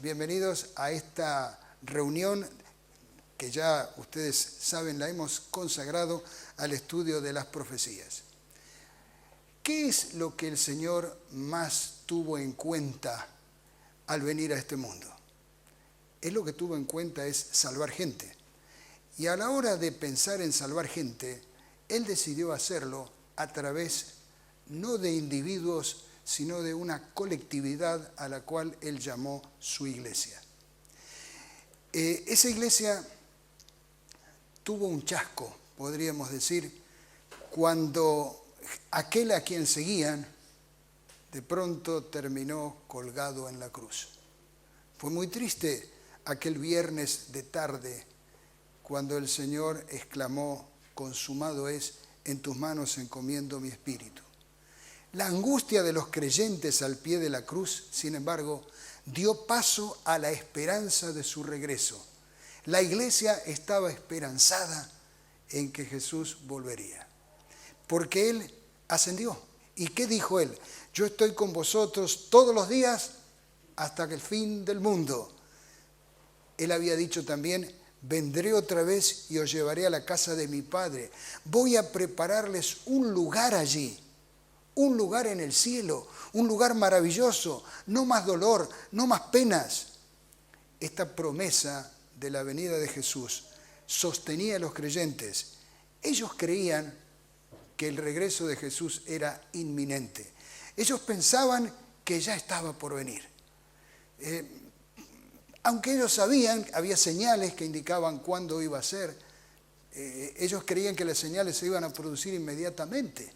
bienvenidos a esta reunión que ya ustedes saben la hemos consagrado al estudio de las profecías. ¿Qué es lo que el Señor más tuvo en cuenta al venir a este mundo? Él lo que tuvo en cuenta es salvar gente. Y a la hora de pensar en salvar gente, Él decidió hacerlo a través no de individuos, sino de una colectividad a la cual Él llamó su iglesia. Esa iglesia tuvo un chasco, podríamos decir, cuando aquel a quien seguían de pronto terminó colgado en la cruz. Fue muy triste aquel viernes de tarde cuando el Señor exclamó: consumado es, en tus manos encomiendo mi espíritu. La angustia de los creyentes al pie de la cruz, sin embargo, dio paso a la esperanza de su regreso. La iglesia estaba esperanzada en que Jesús volvería, porque Él ascendió. ¿Y qué dijo Él? Yo estoy con vosotros todos los días hasta que el fin del mundo. Él había dicho también: vendré otra vez y os llevaré a la casa de mi Padre. Voy a prepararles un lugar allí. Un lugar en el cielo, un lugar maravilloso, no más dolor, no más penas. Esta promesa de la venida de Jesús sostenía a los creyentes. Ellos creían que el regreso de Jesús era inminente. Ellos pensaban que ya estaba por venir. Aunque ellos sabían, había señales que indicaban cuándo iba a ser, ellos creían que las señales se iban a producir inmediatamente.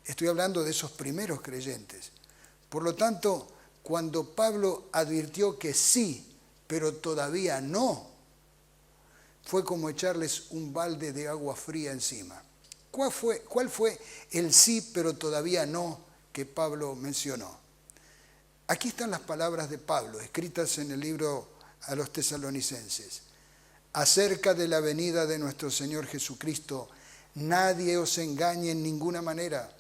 Estoy hablando de esos primeros creyentes. Por lo tanto, cuando Pablo advirtió que sí, pero todavía no, fue como echarles un balde de agua fría encima. ¿Cuál fue el sí, pero todavía no que Pablo mencionó? Aquí están las palabras de Pablo, escritas en el libro a los Tesalonicenses. Acerca de la venida de nuestro Señor Jesucristo, nadie os engañe en ninguna manera,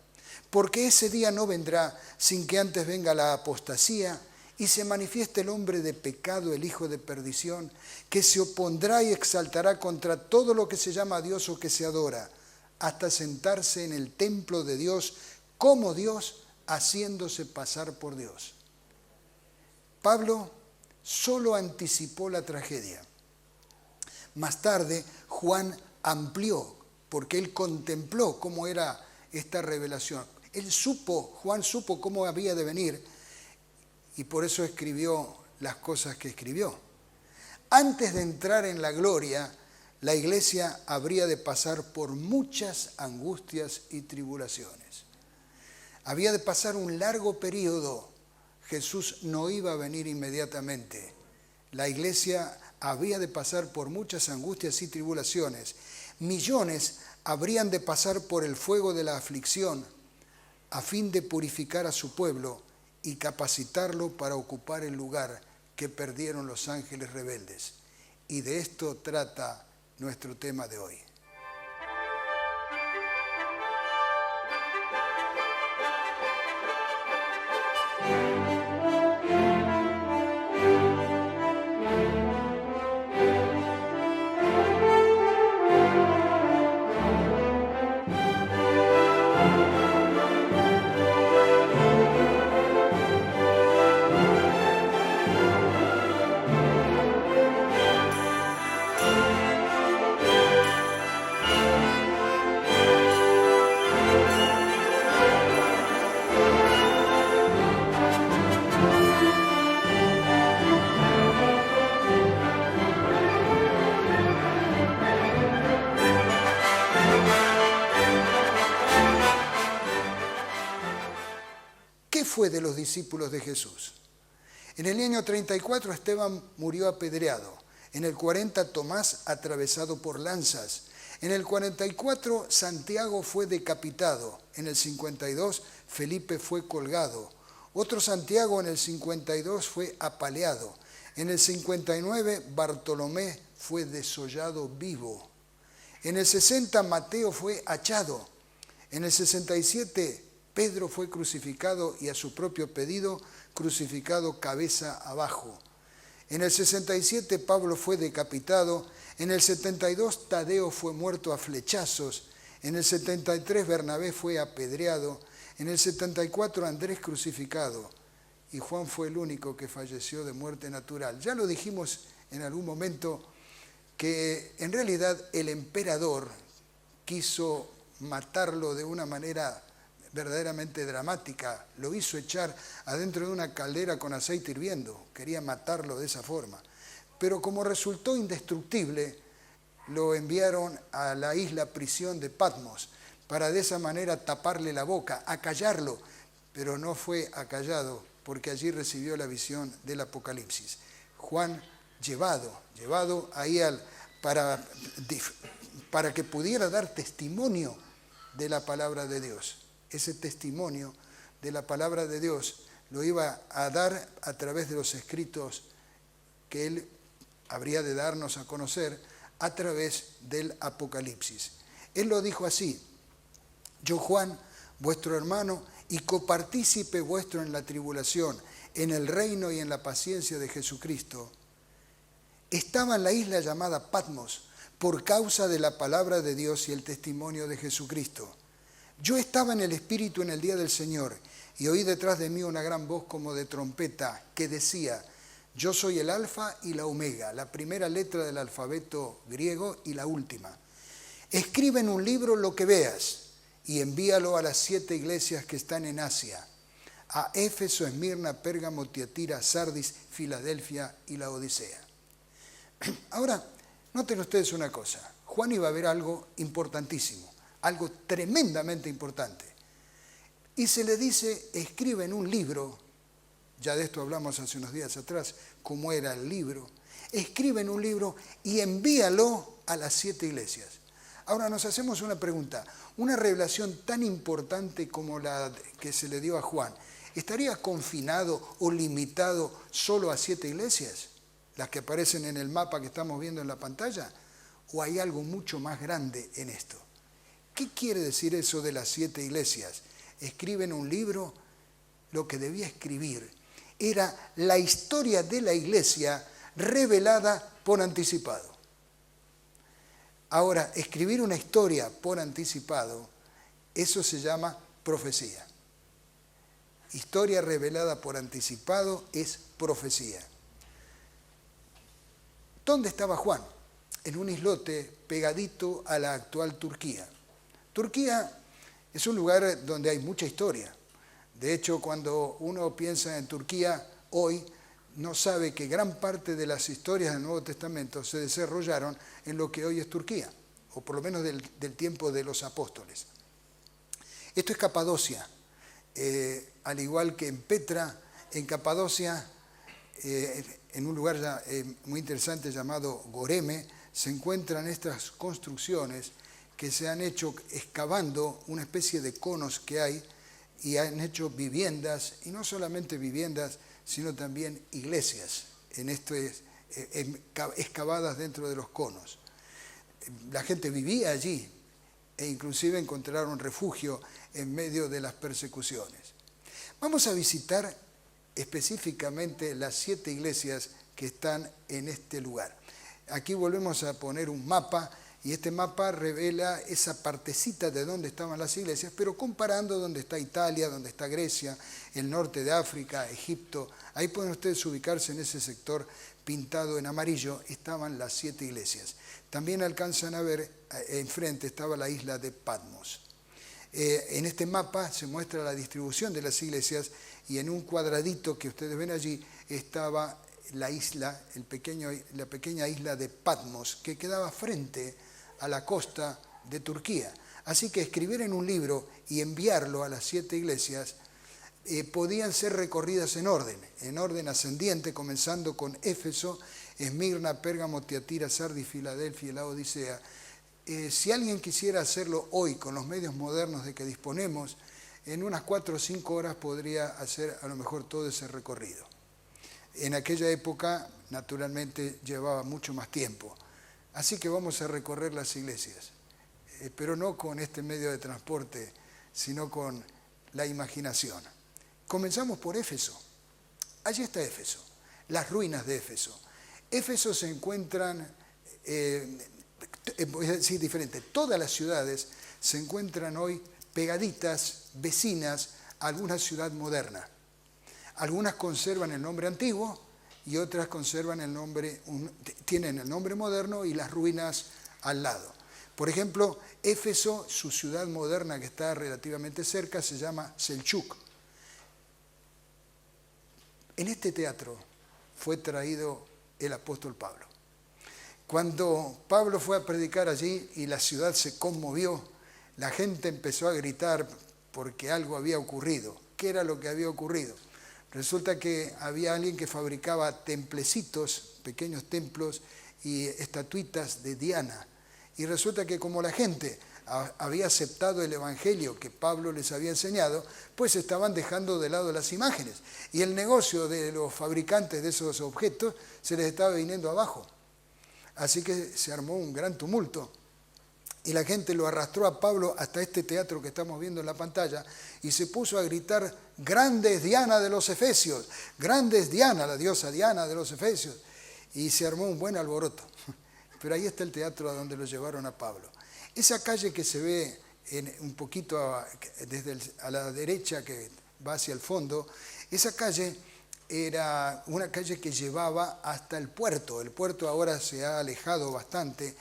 porque ese día no vendrá sin que antes venga la apostasía y se manifieste el hombre de pecado, el hijo de perdición, que se opondrá y exaltará contra todo lo que se llama Dios o que se adora, hasta sentarse en el templo de Dios como Dios, haciéndose pasar por Dios. Pablo solo anticipó la tragedia. Más tarde, Juan amplió, porque él contempló cómo era esta revelación. Juan supo cómo había de venir y por eso escribió las cosas que escribió. Antes de entrar en la gloria, la iglesia habría de pasar por muchas angustias y tribulaciones. Había de pasar un largo periodo. Jesús no iba a venir inmediatamente. La iglesia había de pasar por muchas angustias y tribulaciones. Millones habrían de pasar por el fuego de la aflicción a fin de purificar a su pueblo y capacitarlo para ocupar el lugar que perdieron los ángeles rebeldes. Y de esto trata nuestro tema de hoy. ¿Qué fue de los discípulos de Jesús? En el año 34 Esteban murió apedreado. En el 40 Tomás atravesado por lanzas. En el 44 Santiago fue decapitado. En el 52 Felipe fue colgado. Otro Santiago en el 52 fue apaleado. En el 59 Bartolomé fue desollado vivo. En el 60 Mateo fue hachado. En el 67 Pedro fue crucificado y a su propio pedido crucificado cabeza abajo. En el 67 Pablo fue decapitado. En el 72 Tadeo fue muerto a flechazos. En el 73 Bernabé fue apedreado. En el 74 Andrés crucificado. Y Juan fue el único que falleció de muerte natural. Ya lo dijimos en algún momento que en realidad el emperador quiso matarlo de una manera verdaderamente dramática. Lo hizo echar adentro de una caldera con aceite hirviendo. Quería matarlo de esa forma. Pero como resultó indestructible, lo enviaron a la isla prisión de Patmos para de esa manera taparle la boca, acallarlo. Pero no fue acallado porque allí recibió la visión del Apocalipsis. Juan llevado ahí para que pudiera dar testimonio de la palabra de Dios. Ese testimonio de la palabra de Dios lo iba a dar a través de los escritos que él habría de darnos a conocer a través del Apocalipsis. Él lo dijo así: yo, Juan, vuestro hermano y copartícipe vuestro en la tribulación, en el reino y en la paciencia de Jesucristo, estaba en la isla llamada Patmos por causa de la palabra de Dios y el testimonio de Jesucristo. Yo estaba en el Espíritu en el día del Señor y oí detrás de mí una gran voz como de trompeta que decía: yo soy el Alfa y la Omega, la primera letra del alfabeto griego y la última. Escribe en un libro lo que veas y envíalo a las 7 iglesias que están en Asia: a Éfeso, Esmirna, Pérgamo, Tiatira, Sardis, Filadelfia y la Odisea. Ahora, noten ustedes una cosa. Juan iba a ver algo importantísimo, algo tremendamente importante. Y se le dice: escribe en un libro. Ya de esto hablamos hace unos días atrás, cómo era el libro. Escribe en un libro y envíalo a las 7 iglesias. Ahora nos hacemos una pregunta. Una revelación tan importante como la que se le dio a Juan, ¿estaría confinado o limitado solo a 7 iglesias? Las que aparecen en el mapa que estamos viendo en la pantalla. ¿O hay algo mucho más grande en esto? ¿Qué quiere decir eso de las 7 iglesias? Escribe en un libro. Lo que debía escribir era la historia de la iglesia revelada por anticipado. Ahora, escribir una historia por anticipado, eso se llama profecía. Historia revelada por anticipado es profecía. ¿Dónde estaba Juan? En un islote pegadito a la actual Turquía. Turquía es un lugar donde hay mucha historia. De hecho, cuando uno piensa en Turquía hoy, no sabe que gran parte de las historias del Nuevo Testamento se desarrollaron en lo que hoy es Turquía, o por lo menos del tiempo de los apóstoles. Esto es Capadocia. Al igual que en Petra, en Capadocia, en un lugar muy interesante llamado Goreme, se encuentran estas construcciones que se han hecho excavando una especie de conos que hay, y han hecho viviendas, y no solamente viviendas, sino también iglesias excavadas dentro de los conos. La gente vivía allí e inclusive encontraron refugio en medio de las persecuciones. Vamos a visitar específicamente las 7 iglesias que están en este lugar. Aquí volvemos a poner un mapa, y este mapa revela esa partecita de dónde estaban las iglesias, pero comparando dónde está Italia, dónde está Grecia, el norte de África, Egipto. Ahí pueden ustedes ubicarse en ese sector pintado en amarillo, estaban las 7 iglesias. También alcanzan a ver, enfrente estaba la isla de Patmos. En este mapa se muestra la distribución de las iglesias, y en un cuadradito que ustedes ven allí estaba la isla, la pequeña isla de Patmos, que quedaba frente a la costa de Turquía. Así que escribir en un libro y enviarlo a las 7 iglesias podían ser recorridas en orden ascendiente, comenzando con Éfeso, Esmirna, Pérgamo, Tiatira, Sardis, Filadelfia y la Odisea. Si alguien quisiera hacerlo hoy con los medios modernos de que disponemos, en unas 4 o 5 horas podría hacer a lo mejor todo ese recorrido. En aquella época, naturalmente, llevaba mucho más tiempo. Así que vamos a recorrer las iglesias, pero no con este medio de transporte, sino con la imaginación. Comenzamos por Éfeso. Allí está Éfeso, las ruinas de Éfeso. Éfeso se encuentran, voy a decir diferente, todas las ciudades se encuentran hoy pegaditas, vecinas a alguna ciudad moderna. Algunas conservan el nombre antiguo y otras conservan el nombre, tienen el nombre moderno y las ruinas al lado. Por ejemplo, Éfeso, su ciudad moderna que está relativamente cerca, se llama Selchuk. En este teatro fue traído el apóstol Pablo. Cuando Pablo fue a predicar allí y la ciudad se conmovió, la gente empezó a gritar porque algo había ocurrido. ¿Qué era lo que había ocurrido? Resulta que había alguien que fabricaba templecitos, pequeños templos y estatuitas de Diana. Y resulta que como la gente había aceptado el evangelio que Pablo les había enseñado, pues estaban dejando de lado las imágenes. Y el negocio de los fabricantes de esos objetos se les estaba viniendo abajo. Así que se armó un gran tumulto. Y la gente lo arrastró a Pablo hasta este teatro que estamos viendo en la pantalla y se puso a gritar: grande es Diana de los Efesios, grande es Diana, la diosa Diana de los Efesios. Y se armó un buen alboroto. Pero ahí está el teatro a donde lo llevaron a Pablo. Esa calle que se ve un poquito a la derecha, que va hacia el fondo, esa calle era una calle que llevaba hasta el puerto. El puerto ahora se ha alejado bastante.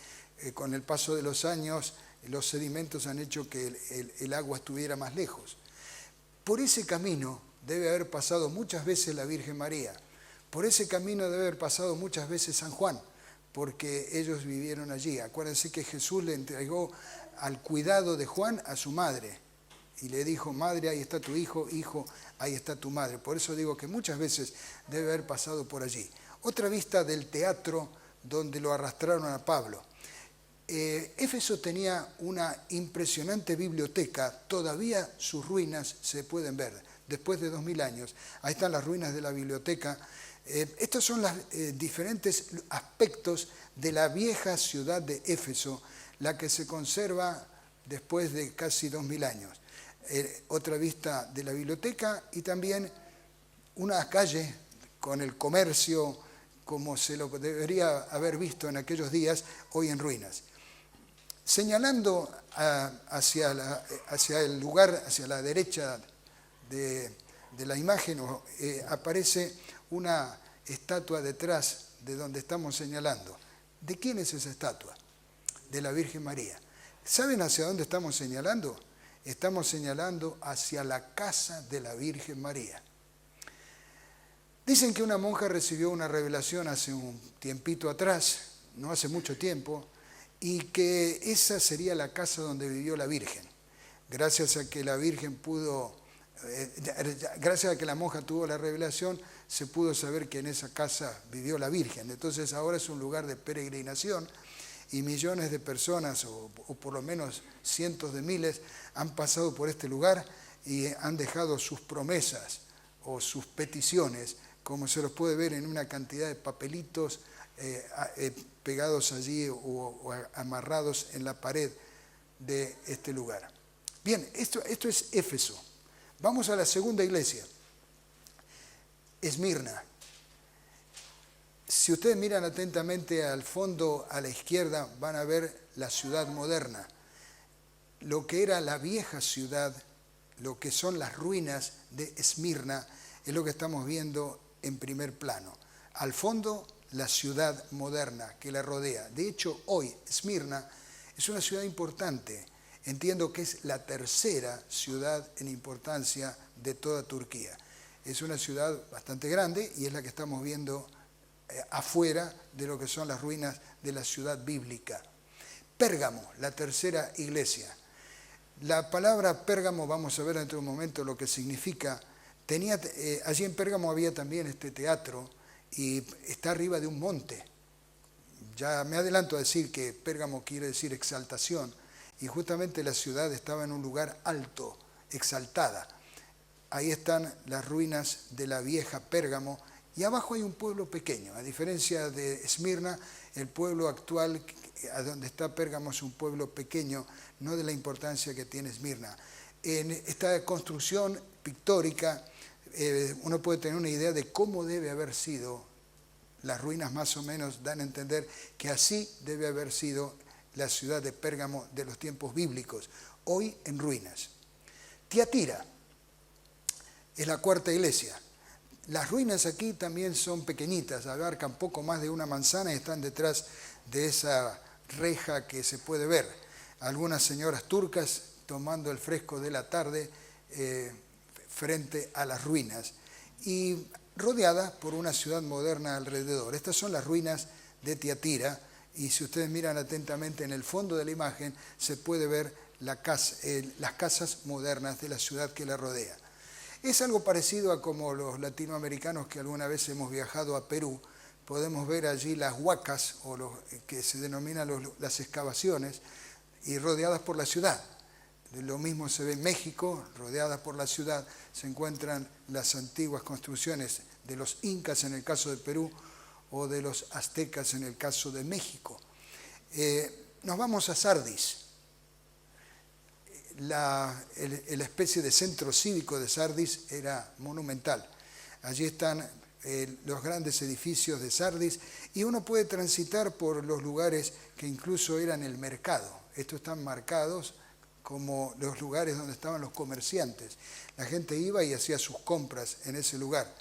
Con el paso de los años, los sedimentos han hecho que el agua estuviera más lejos. Por ese camino debe haber pasado muchas veces la Virgen María. Por ese camino debe haber pasado muchas veces San Juan, porque ellos vivieron allí. Acuérdense que Jesús le entregó al cuidado de Juan a su madre y le dijo: madre, ahí está tu hijo, hijo, ahí está tu madre. Por eso digo que muchas veces debe haber pasado por allí. Otra vista del teatro donde lo arrastraron a Pablo. Éfeso tenía una impresionante biblioteca, todavía sus ruinas se pueden ver, después de 2000 años. Ahí están las ruinas de la biblioteca. Estos son los diferentes aspectos de la vieja ciudad de Éfeso, la que se conserva después de casi 2000 años. Otra vista de la biblioteca y también una calle con el comercio como se lo debería haber visto en aquellos días, hoy en ruinas. Señalando hacia el lugar, hacia la derecha de la imagen, aparece una estatua detrás de donde estamos señalando. ¿De quién es esa estatua? De la Virgen María. ¿Saben hacia dónde estamos señalando? Estamos señalando hacia la casa de la Virgen María. Dicen que una monja recibió una revelación hace un tiempito atrás, no hace mucho tiempo, y que esa sería la casa donde vivió la Virgen. Gracias a que la Virgen gracias a que la monja tuvo la revelación, se pudo saber que en esa casa vivió la Virgen. Entonces ahora es un lugar de peregrinación y millones de personas, o por lo menos cientos de miles, han pasado por este lugar y han dejado sus promesas o sus peticiones, como se los puede ver en una cantidad de papelitos pegados allí o amarrados en la pared de este lugar. Bien, esto es Éfeso. Vamos a la segunda iglesia, Esmirna. Si ustedes miran atentamente al fondo, a la izquierda, van a ver la ciudad moderna. Lo que era la vieja ciudad, lo que son las ruinas de Esmirna, es lo que estamos viendo en primer plano. Al fondo, la ciudad moderna que la rodea. De hecho, hoy Esmirna es una ciudad importante. Entiendo que es la tercera ciudad en importancia de toda Turquía. Es una ciudad bastante grande y es la que estamos viendo afuera de lo que son las ruinas de la ciudad bíblica. Pérgamo, la tercera iglesia. La palabra Pérgamo, vamos a ver dentro de un momento lo que significa. Allí en Pérgamo había también este teatro y está arriba de un monte. Ya me adelanto a decir que Pérgamo quiere decir exaltación y justamente la ciudad estaba en un lugar alto, exaltada. Ahí están las ruinas de la vieja Pérgamo y abajo hay un pueblo pequeño. A diferencia de Esmirna, el pueblo actual a donde está Pérgamo es un pueblo pequeño, no de la importancia que tiene Esmirna. En esta construcción pictórica uno puede tener una idea de cómo debe haber sido las ruinas más o menos dan a entender que así debe haber sido la ciudad de Pérgamo de los tiempos bíblicos, hoy en ruinas. Tiatira es la cuarta iglesia. Las ruinas aquí también son pequeñitas, abarcan poco más de una manzana y están detrás de esa reja que se puede ver. Algunas señoras turcas tomando el fresco de la tarde frente a las ruinas y rodeada por una ciudad moderna alrededor. Estas son las ruinas de Tiatira y si ustedes miran atentamente en el fondo de la imagen se puede ver las casas modernas de la ciudad que la rodea. Es algo parecido a como los latinoamericanos que alguna vez hemos viajado a Perú, podemos ver allí las huacas o lo que se denominan las excavaciones y rodeadas por la ciudad. Lo mismo se ve en México, rodeadas por la ciudad, se encuentran las antiguas construcciones de los incas en el caso de Perú o de los aztecas en el caso de México. Nos vamos a Sardis. La especie de centro cívico de Sardis era monumental. Allí están los grandes edificios de Sardis y uno puede transitar por los lugares que incluso eran el mercado. Estos están marcados como los lugares donde estaban los comerciantes. La gente iba y hacía sus compras en ese lugar.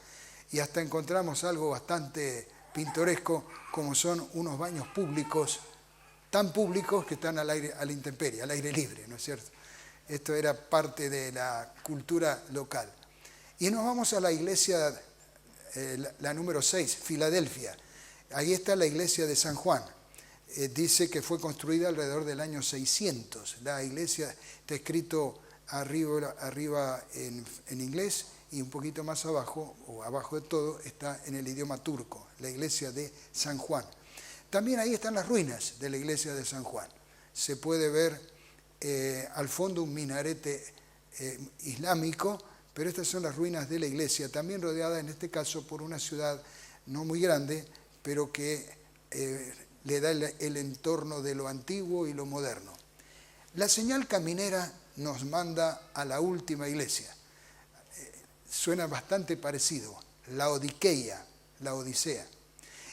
Y hasta encontramos algo bastante pintoresco, como son unos baños públicos, tan públicos que están a la intemperie, al aire libre, ¿no es cierto? Esto era parte de la cultura local. Y nos vamos a la iglesia, la número 6, Filadelfia. Ahí está la iglesia de San Juan. Dice que fue construida alrededor del año 600. La iglesia está escrito arriba en inglés y un poquito más abajo, o abajo de todo, está en el idioma turco, la iglesia de San Juan. También ahí están las ruinas de la iglesia de San Juan. Se puede ver al fondo un minarete islámico, pero estas son las ruinas de la iglesia, también rodeada en este caso por una ciudad no muy grande, pero que le da el entorno de lo antiguo y lo moderno. La señal caminera nos manda a la última iglesia. Suena bastante parecido, Laodiquea, la Odisea.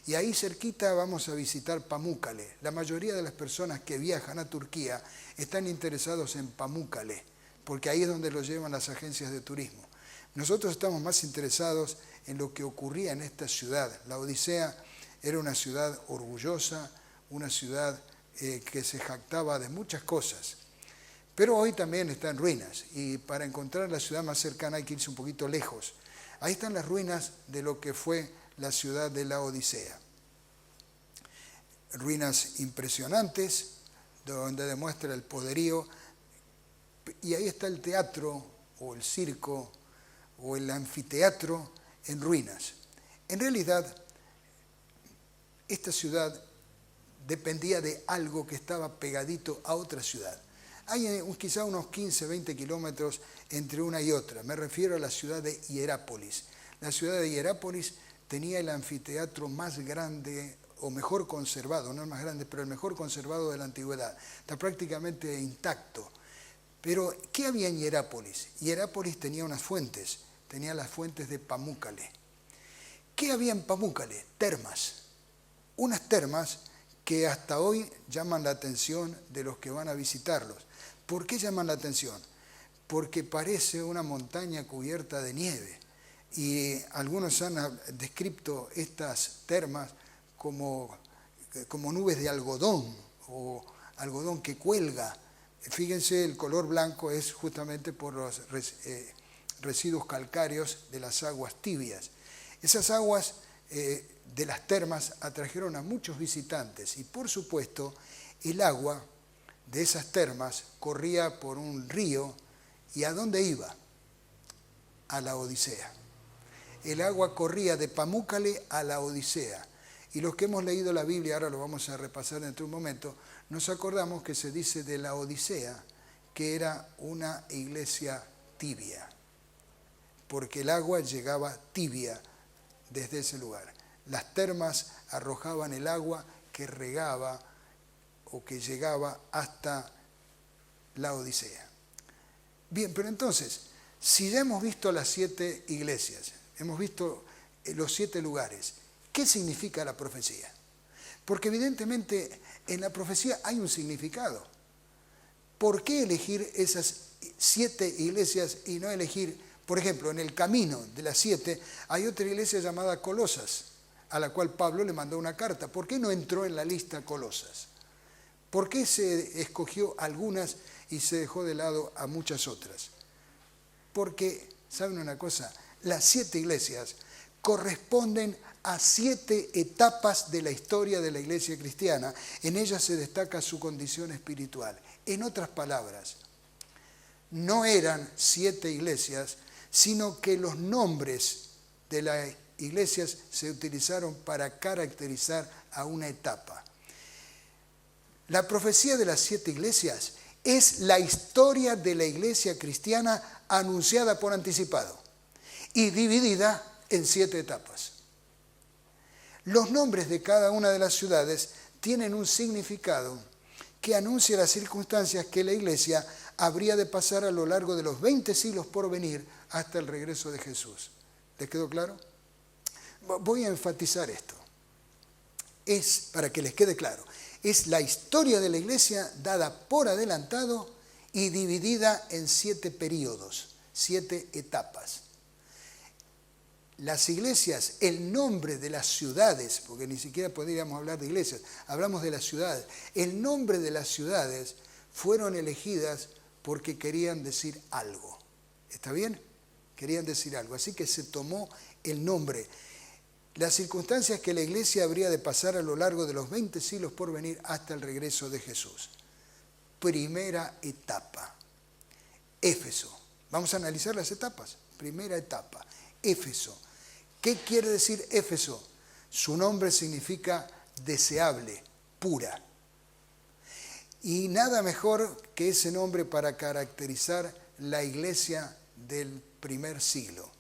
Y ahí cerquita vamos a visitar Pamukkale. La mayoría de las personas que viajan a Turquía están interesados en Pamukkale, porque ahí es donde los llevan las agencias de turismo. Nosotros estamos más interesados en lo que ocurría en esta ciudad. La Odisea era una ciudad orgullosa, una ciudad que se jactaba de muchas cosas. Pero hoy también está en ruinas y para encontrar la ciudad más cercana hay que irse un poquito lejos. Ahí están las ruinas de lo que fue la ciudad de la Odisea. Ruinas impresionantes, donde demuestra el poderío. Y ahí está el teatro o el circo o el anfiteatro en ruinas. En realidad, esta ciudad dependía de algo que estaba pegadito a otra ciudad. Hay quizá unos 15, 20 kilómetros entre una y otra. Me refiero a la ciudad de Hierápolis. La ciudad de Hierápolis tenía el anfiteatro más grande o mejor conservado, no el más grande, pero el mejor conservado de la antigüedad. Está prácticamente intacto. Pero, ¿qué había en Hierápolis? Hierápolis tenía unas fuentes, tenía las fuentes de Pamukkale. ¿Qué había en Pamukkale? Termas. Unas termas que hasta hoy llaman la atención de los que van a visitarlos. ¿Por qué llaman la atención? Porque parece una montaña cubierta de nieve. Y algunos han descrito estas termas como nubes de algodón o algodón que cuelga. Fíjense, el color blanco es justamente por los residuos calcáreos de las aguas tibias. Esas aguas de las termas atrajeron a muchos visitantes y, por supuesto, el agua de esas termas corría por un río. ¿Y a dónde iba? A la Odisea. El agua corría de Pamukkale a la Odisea. Y los que hemos leído la Biblia, ahora lo vamos a repasar dentro de un momento, nos acordamos que se dice de la Odisea que era una iglesia tibia, porque el agua llegaba tibia desde ese lugar. Las termas arrojaban el agua que regaba o que llegaba hasta la Odisea. Bien, pero entonces, si ya hemos visto las 7 iglesias, hemos visto los 7 lugares, ¿Qué significa la profecía? Porque evidentemente en la profecía hay un significado. ¿Por qué elegir esas 7 iglesias y no elegir, por ejemplo, en el camino de las 7 hay otra iglesia llamada Colosas, a la cual Pablo le mandó una carta? ¿Por qué no entró en la lista Colosas? ¿Por qué se escogió algunas y se dejó de lado a muchas otras? Porque, ¿saben una cosa? Las 7 iglesias corresponden a 7 etapas de la historia de la iglesia cristiana. En ellas se destaca su condición espiritual. En otras palabras, no eran 7 iglesias, sino que los nombres de las iglesias se utilizaron para caracterizar a una etapa. La profecía de las 7 iglesias es la historia de la iglesia cristiana anunciada por anticipado y dividida en 7 etapas. Los nombres de cada una de las ciudades tienen un significado que anuncia las circunstancias que la iglesia habría de pasar a lo largo de los 20 siglos por venir hasta el regreso de Jesús. ¿Les quedó claro? Voy a enfatizar esto. Es, para que les quede claro, es la historia de la iglesia dada por adelantado y dividida en 7 periodos, 7 etapas. Las iglesias, el nombre de las ciudades, porque ni siquiera podríamos hablar de iglesias, hablamos de las ciudades. El nombre de las ciudades fueron elegidas porque querían decir algo. ¿Está bien? Querían decir algo. Así que se tomó el nombre. Las circunstancias que la iglesia habría de pasar a lo largo de los 20 siglos por venir hasta el regreso de Jesús. Primera etapa. Éfeso. Vamos a analizar las etapas. Primera etapa. Éfeso. ¿Qué quiere decir Éfeso? Su nombre significa deseable, pura. Y nada mejor que ese nombre para caracterizar la iglesia del primer siglo.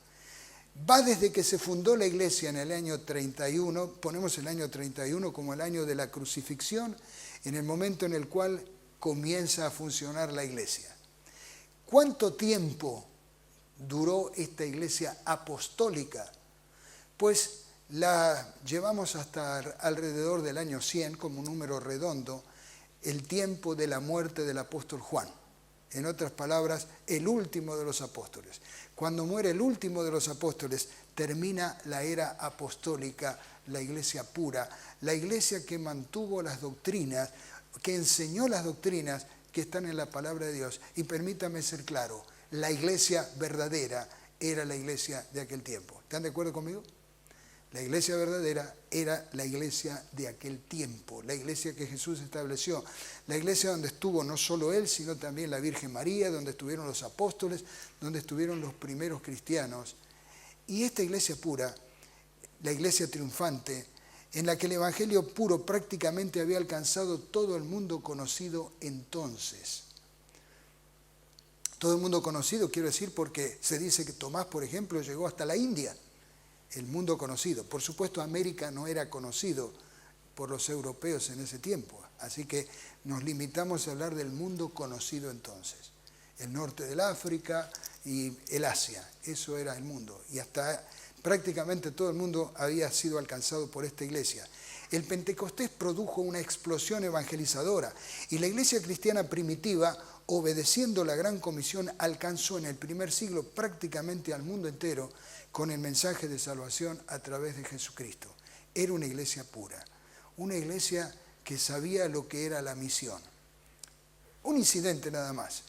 Va desde que se fundó la iglesia en el año 31, ponemos el año 31 como el año de la crucifixión, en el momento en el cual comienza a funcionar la iglesia. ¿Cuánto tiempo duró esta iglesia apostólica? Pues la llevamos hasta alrededor del año 100, como un número redondo, el tiempo de la muerte del apóstol Juan. En otras palabras, el último de los apóstoles. Cuando muere el último de los apóstoles, termina la era apostólica, la iglesia pura, la iglesia que mantuvo las doctrinas, que enseñó las doctrinas que están en la palabra de Dios. Y permítame ser claro, la iglesia verdadera era la iglesia de aquel tiempo. ¿Están de acuerdo conmigo? La iglesia verdadera era la iglesia de aquel tiempo, la iglesia que Jesús estableció, la iglesia donde estuvo no solo Él, sino también la Virgen María, donde estuvieron los apóstoles, donde estuvieron los primeros cristianos. Y esta iglesia pura, la iglesia triunfante, en la que el evangelio puro prácticamente había alcanzado todo el mundo conocido entonces. Todo el mundo conocido, quiero decir, porque se dice que Tomás, por ejemplo, llegó hasta la India. El mundo conocido. Por supuesto, América no era conocido por los europeos en ese tiempo, así que nos limitamos a hablar del mundo conocido entonces. El norte del África y el Asia, eso era el mundo. Y hasta prácticamente todo el mundo había sido alcanzado por esta iglesia. El Pentecostés produjo una explosión evangelizadora y la iglesia cristiana primitiva, obedeciendo la gran comisión, alcanzó en el primer siglo prácticamente al mundo entero con el mensaje de salvación a través de Jesucristo. Era una iglesia pura, una iglesia que sabía lo que era la misión. Un incidente nada más.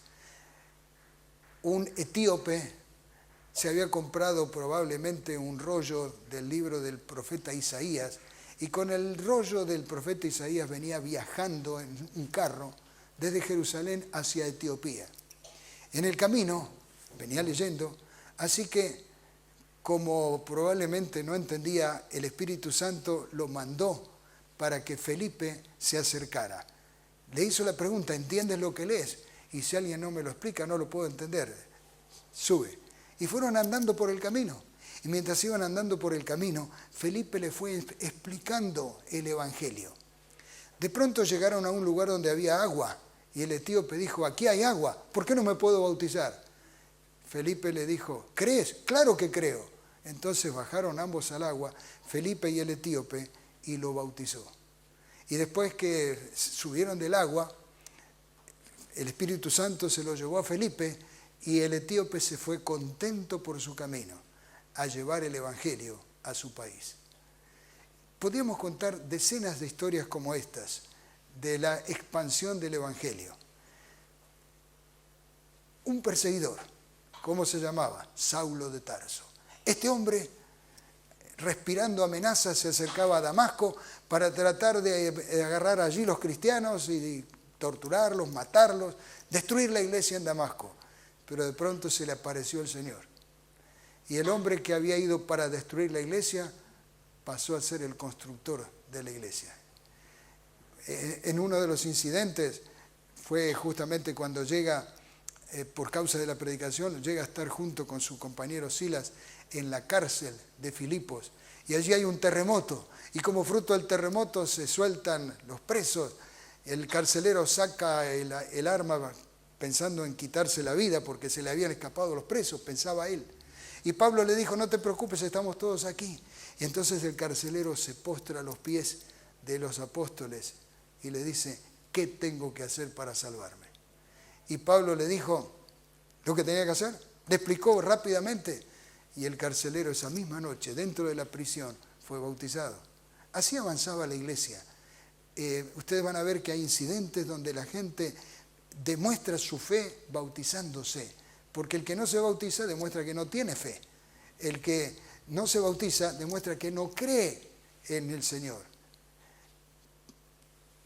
Un etíope se había comprado probablemente un rollo del libro del profeta Isaías y con el rollo del profeta Isaías venía viajando en un carro desde Jerusalén hacia Etiopía. En el camino venía leyendo, así que como probablemente no entendía, el Espíritu Santo lo mandó para que Felipe se acercara. Le hizo la pregunta, ¿entiendes lo que lees? Y si alguien no me lo explica, no lo puedo entender. Sube. Y fueron andando por el camino. Y mientras iban andando por el camino, Felipe le fue explicando el Evangelio. De pronto llegaron a un lugar donde había agua. Y el etíope dijo, aquí hay agua, ¿por qué no me puedo bautizar? Felipe le dijo, ¿crees? Claro que creo. Entonces bajaron ambos al agua, Felipe y el etíope, y lo bautizó. Y después que subieron del agua, el Espíritu Santo se lo llevó a Felipe y el etíope se fue contento por su camino a llevar el Evangelio a su país. Podríamos contar decenas de historias como estas, de la expansión del Evangelio. Un perseguidor, ¿cómo se llamaba? Saulo de Tarso. Este hombre, respirando amenazas, se acercaba a Damasco para tratar de agarrar allí los cristianos y torturarlos, matarlos, destruir la iglesia en Damasco. Pero de pronto se le apareció el Señor. Y el hombre que había ido para destruir la iglesia pasó a ser el constructor de la iglesia. En uno de los incidentes fue justamente cuando llega, por causa de la predicación, llega a estar junto con su compañero Silas en la cárcel de Filipos. Y allí hay un terremoto. Y como fruto del terremoto se sueltan los presos. El carcelero saca el arma pensando en quitarse la vida porque se le habían escapado los presos, pensaba él. Y Pablo le dijo, no te preocupes, estamos todos aquí. Y entonces el carcelero se postra a los pies de los apóstoles y le dice, ¿qué tengo que hacer para salvarme? Y Pablo le dijo lo que tenía que hacer, le explicó rápidamente y el carcelero esa misma noche, dentro de la prisión, fue bautizado. Así avanzaba la iglesia. Ustedes van a ver que hay incidentes donde la gente demuestra su fe bautizándose, porque el que no se bautiza demuestra que no tiene fe. El que no se bautiza demuestra que no cree en el Señor.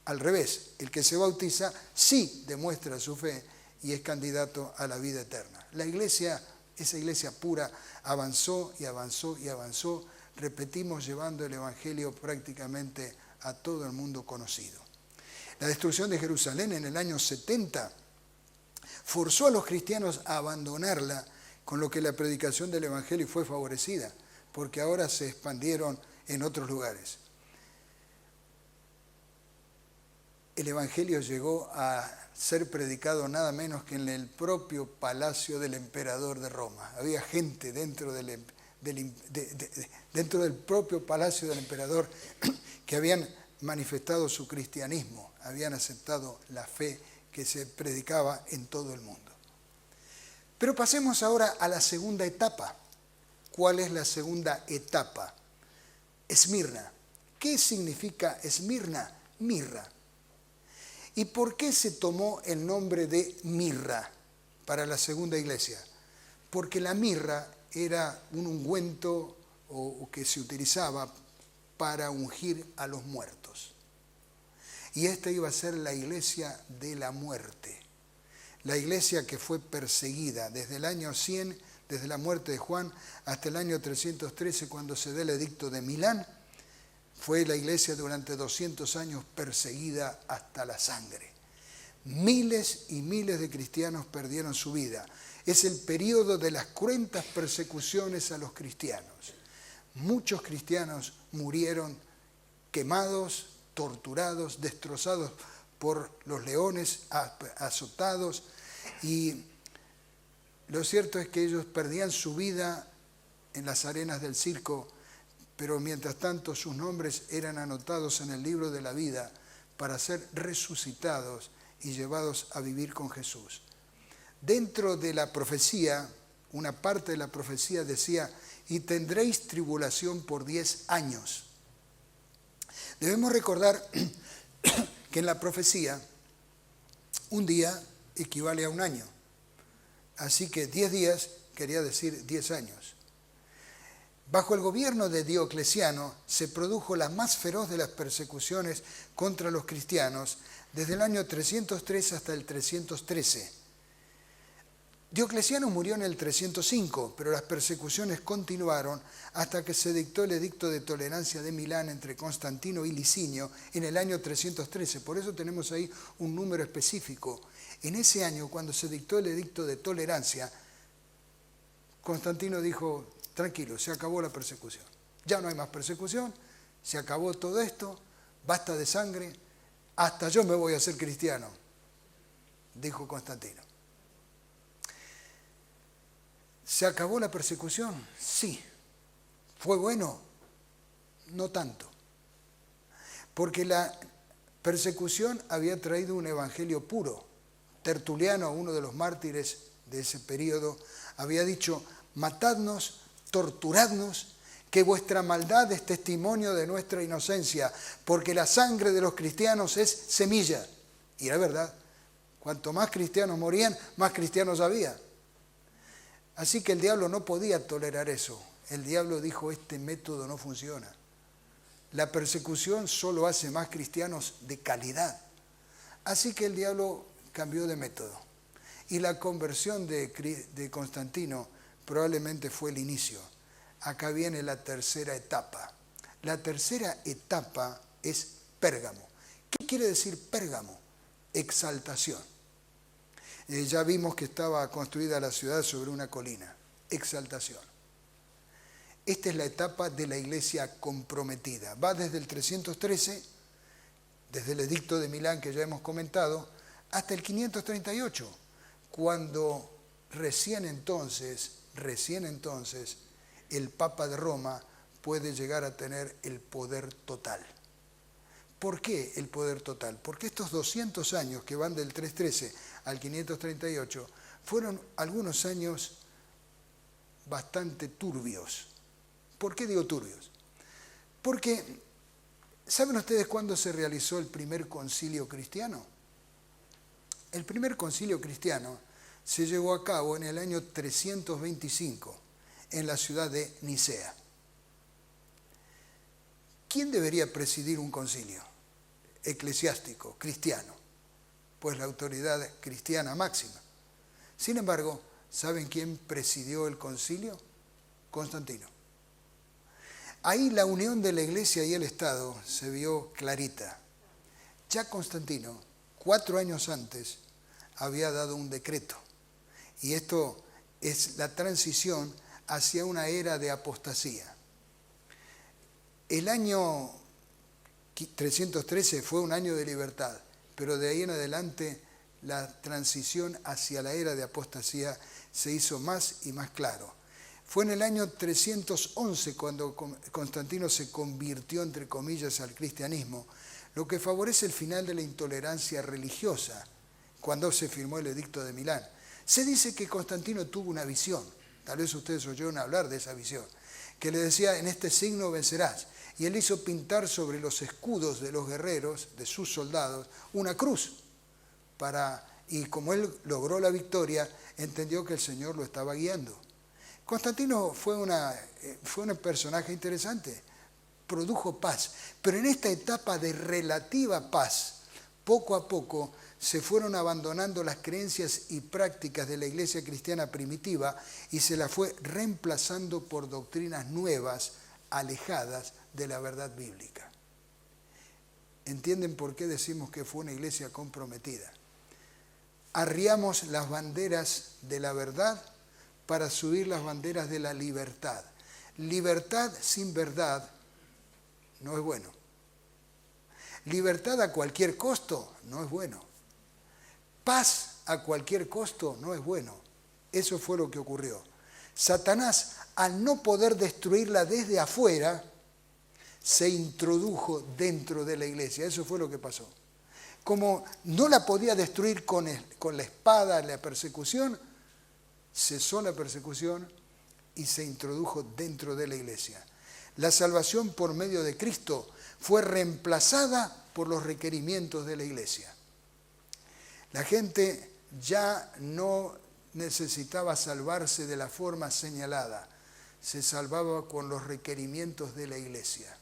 Al revés, el que se bautiza sí demuestra su fe y es candidato a la vida eterna. La iglesia, esa iglesia pura, avanzó y avanzó y avanzó, repetimos, llevando el Evangelio prácticamente a todo el mundo conocido. La destrucción de Jerusalén en el año 70 forzó a los cristianos a abandonarla, con lo que la predicación del Evangelio fue favorecida, porque ahora se expandieron en otros lugares. El Evangelio llegó a ser predicado nada menos que en el propio palacio del emperador de Roma. Había gente dentro del propio palacio del emperador que habían manifestado su cristianismo, habían aceptado la fe que se predicaba en todo el mundo. Pero pasemos ahora a la segunda etapa. ¿Cuál es la segunda etapa? Esmirna. ¿Qué significa Esmirna? Mirra. ¿Y por qué se tomó el nombre de mirra para la segunda iglesia? Porque la mirra era un ungüento que se utilizaba para ungir a los muertos. Y esta iba a ser la iglesia de la muerte. La iglesia que fue perseguida desde el año 100, desde la muerte de Juan, hasta el año 313, cuando se da el edicto de Milán. Fue la iglesia durante 200 años perseguida hasta la sangre. Miles y miles de cristianos perdieron su vida. Es el periodo de las cruentas persecuciones a los cristianos. Muchos cristianos murieron quemados, torturados, destrozados por los leones, azotados. Y lo cierto es que ellos perdían su vida en las arenas del circo, pero mientras tanto sus nombres eran anotados en el libro de la vida para ser resucitados y llevados a vivir con Jesús. Dentro de la profecía, una parte de la profecía decía, y tendréis tribulación por 10 años. Debemos recordar que en la profecía un día equivale a un año. Así que 10 días quería decir 10 años. Bajo el gobierno de Diocleciano se produjo la más feroz de las persecuciones contra los cristianos desde el año 303 hasta el 313. Diocleciano murió en el 305, pero las persecuciones continuaron hasta que se dictó el edicto de tolerancia de Milán entre Constantino y Licinio en el año 313. Por eso tenemos ahí un número específico. En ese año, cuando se dictó el edicto de tolerancia, Constantino dijo, tranquilo, se acabó la persecución. Ya no hay más persecución, se acabó todo esto, basta de sangre, hasta yo me voy a hacer cristiano, dijo Constantino. ¿Se acabó la persecución? Sí, ¿Fue bueno? No tanto. Porque la persecución había traído un evangelio puro. Tertuliano, uno de los mártires de ese periodo, había dicho: matadnos, torturadnos, que vuestra maldad es testimonio de nuestra inocencia, porque la sangre de los cristianos es semilla. Y era verdad, cuanto más cristianos morían, más cristianos había. Así que el diablo no podía tolerar eso. El diablo dijo: este método no funciona. La persecución solo hace más cristianos de calidad. Así que el diablo cambió de método. Y la conversión de Constantino probablemente fue el inicio. Acá viene la tercera etapa. La tercera etapa es Pérgamo. ¿Qué quiere decir Pérgamo? Exaltación. Ya vimos que estaba construida la ciudad sobre una colina. Exaltación. Esta es la etapa de la iglesia comprometida. Va desde el 313, desde el edicto de Milán que ya hemos comentado, hasta el 538, cuando recién entonces, el Papa de Roma puede llegar a tener el poder total. ¿Por qué el poder total? Porque estos 200 años que van del 313 al 538 fueron algunos años bastante turbios. ¿Por qué digo turbios? Porque, ¿saben ustedes cuándo se realizó el primer concilio cristiano? El primer concilio cristiano se llevó a cabo en el año 325 en la ciudad de Nicea. ¿Quién debería presidir un concilio eclesiástico, cristiano? Pues la autoridad cristiana máxima. Sin embargo, ¿saben quién presidió el concilio? Constantino. Ahí la unión de la Iglesia y el Estado se vio clarita. Ya Constantino, 4 años antes, había dado un decreto. Y esto es la transición hacia una era de apostasía. El año 313 fue un año de libertad, pero de ahí en adelante la transición hacia la era de apostasía se hizo más y más claro. Fue en el año 311 cuando Constantino se convirtió, entre comillas, al cristianismo, lo que favorece el final de la intolerancia religiosa, cuando se firmó el edicto de Milán. Se dice que Constantino tuvo una visión, tal vez ustedes oyeron hablar de esa visión, que le decía: en este signo vencerás. Y él hizo pintar sobre los escudos de los guerreros, de sus soldados, una cruz. Y como él logró la victoria, entendió que el Señor lo estaba guiando. Constantino fue un personaje interesante, produjo paz, pero en esta etapa de relativa paz, poco a poco se fueron abandonando las creencias y prácticas de la iglesia cristiana primitiva y se la fue reemplazando por doctrinas nuevas, alejadas de la verdad bíblica. ¿Entienden por qué decimos que fue una iglesia comprometida? Arriamos las banderas de la verdad para subir las banderas de la libertad. Libertad sin verdad no es bueno. Libertad a cualquier costo no es bueno. Paz a cualquier costo no es bueno. Eso fue lo que ocurrió. Satanás, al no poder destruirla desde afuera, se introdujo dentro de la iglesia. Eso fue lo que pasó. Como no la podía destruir con la espada, la persecución, cesó la persecución y se introdujo dentro de la iglesia. La salvación por medio de Cristo fue reemplazada por los requerimientos de la iglesia. La gente ya no necesitaba salvarse de la forma señalada, se salvaba con los requerimientos de la iglesia.